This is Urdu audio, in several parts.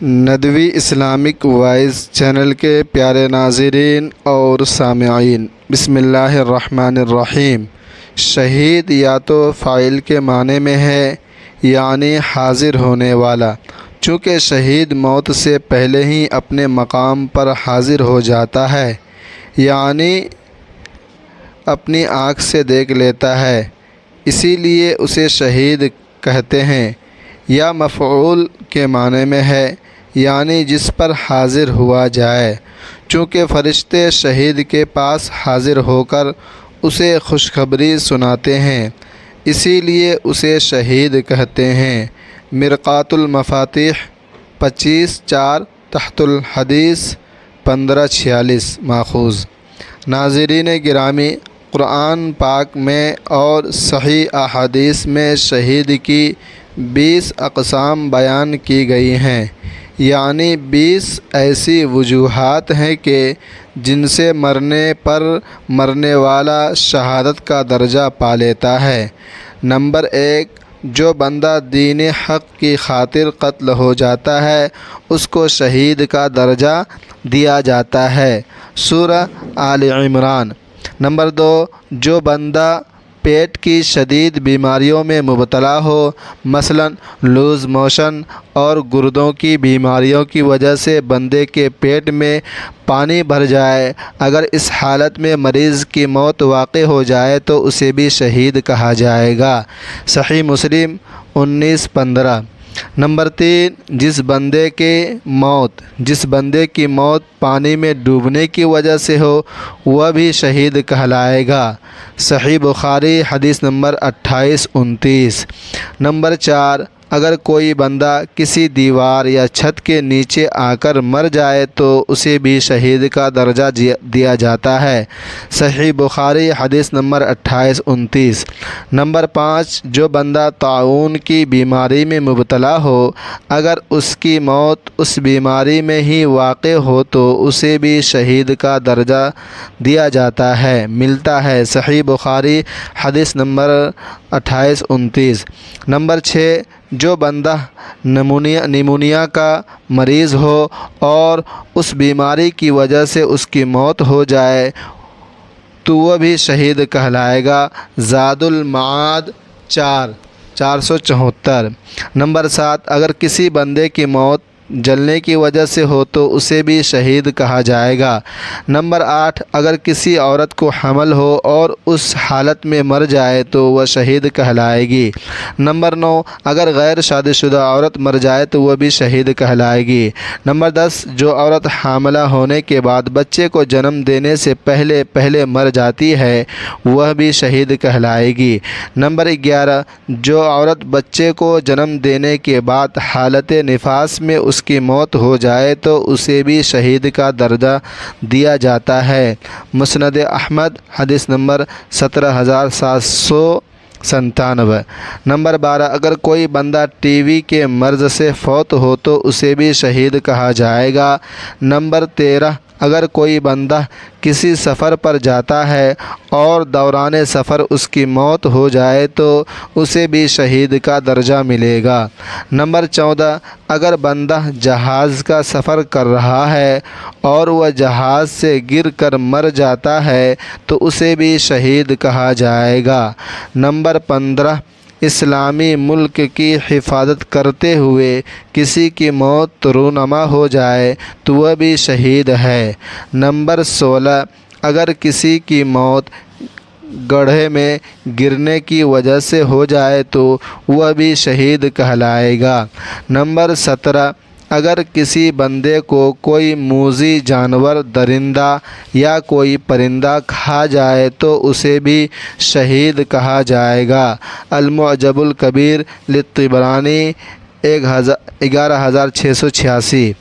ندوی اسلامک وائس چینل کے پیارے ناظرین اور سامعین، بسم اللہ الرحمن الرحیم۔ شہید یا تو فاعل کے معنی میں ہے، یعنی حاضر ہونے والا، چونکہ شہید موت سے پہلے ہی اپنے مقام پر حاضر ہو جاتا ہے، یعنی اپنی آنکھ سے دیکھ لیتا ہے، اسی لیے اسے شہید کہتے ہیں۔ یا مفعول کے معنی میں ہے، یعنی جس پر حاضر ہوا جائے، چونکہ فرشتے شہید کے پاس حاضر ہو کر اسے خوشخبری سناتے ہیں، اسی لیے اسے شہید کہتے ہیں۔ مرقات المفاتیح 25/4 تحت الحدیث 1546 ماخوذ۔ ناظرین گرامی، قرآن پاک میں اور صحیح احادیث میں شہید کی 20 اقسام بیان کی گئی ہیں، یعنی 20 ایسی وجوہات ہیں کہ جن سے مرنے پر مرنے والا شہادت کا درجہ پا لیتا ہے۔ نمبر 1، جو بندہ دین حق کی خاطر قتل ہو جاتا ہے اس کو شہید کا درجہ دیا جاتا ہے، سورہ آل عمران۔ نمبر 2، جو بندہ پیٹ کی شدید بیماریوں میں مبتلا ہو، مثلا لوز موشن اور گردوں کی بیماریوں کی وجہ سے بندے کے پیٹ میں پانی بھر جائے، اگر اس حالت میں مریض کی موت واقع ہو جائے تو اسے بھی شہید کہا جائے گا، صحیح مسلم 19-15۔ نمبر 3، جس بندے کی موت پانی میں ڈوبنے کی وجہ سے ہو وہ بھی شہید کہلائے گا، صحیح بخاری حدیث نمبر 28-29۔ نمبر 4، اگر کوئی بندہ کسی دیوار یا چھت کے نیچے آ کر مر جائے تو اسے بھی شہید کا درجہ دیا جاتا ہے، صحیح بخاری حدیث نمبر 28-29۔ نمبر 5، جو بندہ طاعون کی بیماری میں مبتلا ہو، اگر اس کی موت اس بیماری میں ہی واقع ہو تو اسے بھی شہید کا درجہ دیا جاتا ہے، ملتا ہے، صحیح بخاری حدیث نمبر 28-29۔ نمبر 6، جو بندہ نمونیا کا مریض ہو اور اس بیماری کی وجہ سے اس کی موت ہو جائے تو وہ بھی شہید کہلائے گا، زاد المعاد 474۔ نمبر 7، اگر کسی بندے کی موت جلنے کی وجہ سے ہو تو اسے بھی شہید کہا جائے گا۔ نمبر 8، اگر کسی عورت کو حمل ہو اور اس حالت میں مر جائے تو وہ شہید کہلائے گی۔ نمبر 9، اگر غیر شادی شدہ عورت مر جائے تو وہ بھی شہید کہلائے گی۔ نمبر 10، جو عورت حاملہ ہونے کے بعد بچے کو جنم دینے سے پہلے مر جاتی ہے وہ بھی شہید کہلائے گی۔ نمبر 11، جو عورت بچے کو جنم دینے کے بعد حالت نفاس میں اس کی موت ہو جائے تو اسے بھی شہید کا درجہ دیا جاتا ہے، مسند احمد حدیث نمبر 17797۔ نمبر 12، اگر کوئی بندہ ٹی وی کے مرض سے فوت ہو تو اسے بھی شہید کہا جائے گا۔ نمبر 13، اگر کوئی بندہ کسی سفر پر جاتا ہے اور دوران سفر اس کی موت ہو جائے تو اسے بھی شہید کا درجہ ملے گا۔ نمبر 14، اگر بندہ جہاز کا سفر کر رہا ہے اور وہ جہاز سے گر کر مر جاتا ہے تو اسے بھی شہید کہا جائے گا۔ نمبر 15، اسلامی ملک کی حفاظت کرتے ہوئے کسی کی موت رونما ہو جائے تو وہ بھی شہید ہے۔ نمبر 16، اگر کسی کی موت گڑھے میں گرنے کی وجہ سے ہو جائے تو وہ بھی شہید کہلائے گا۔ نمبر 17، اگر کسی بندے کو کوئی موذی جانور، درندہ یا کوئی پرندہ کھا جائے تو اسے بھی شہید کہا جائے گا، المعجم الکبیر للطبرانی 11686۔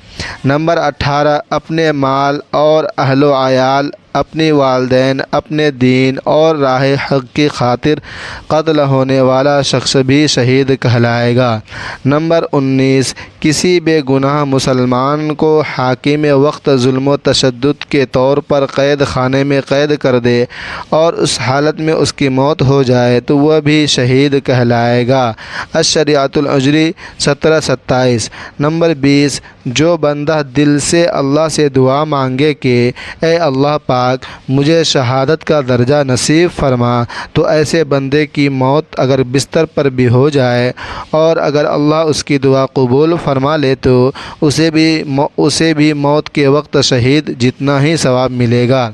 نمبر 18 اپنے مال اور اہل و عیال، اپنی والدین، اپنے دین اور راہ حق کی خاطر قتل ہونے والا شخص بھی شہید کہلائے گا۔ نمبر 19 کسی بے گناہ مسلمان کو حاکم وقت ظلم و تشدد کے طور پر قید خانے میں قید کر دے اور اس حالت میں اس کی موت ہو جائے تو وہ بھی شہید کہلائے گا۔ الشریعۃ العجری 17-27۔ نمبر 20 جو بندہ دل سے اللہ سے دعا مانگے کہ اے اللہ پاک مجھے شہادت کا درجہ نصیب فرما، تو ایسے بندے کی موت اگر بستر پر بھی ہو جائے اور اگر اللہ اس کی دعا قبول فرما لے تو اسے بھی موت کے وقت شہید جتنا ہی ثواب ملے گا۔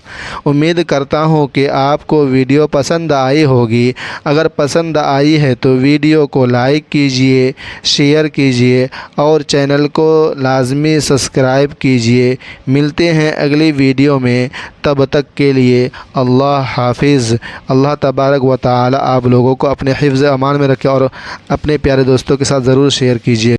امید کرتا ہوں کہ آپ کو ویڈیو پسند آئی ہوگی۔ اگر پسند آئی ہے تو ویڈیو کو لائک کیجئے، شیئر کیجئے اور چینل کو لازمی سبسکرائب کیجئے۔ ملتے ہیں اگلی ویڈیو میں، تب تک کے لیے اللہ حافظ۔ اللہ تبارک و تعالی آپ لوگوں کو اپنے حفظ امان میں رکھے اور اپنے پیارے دوستوں کے ساتھ ضرور شیئر کیجئے۔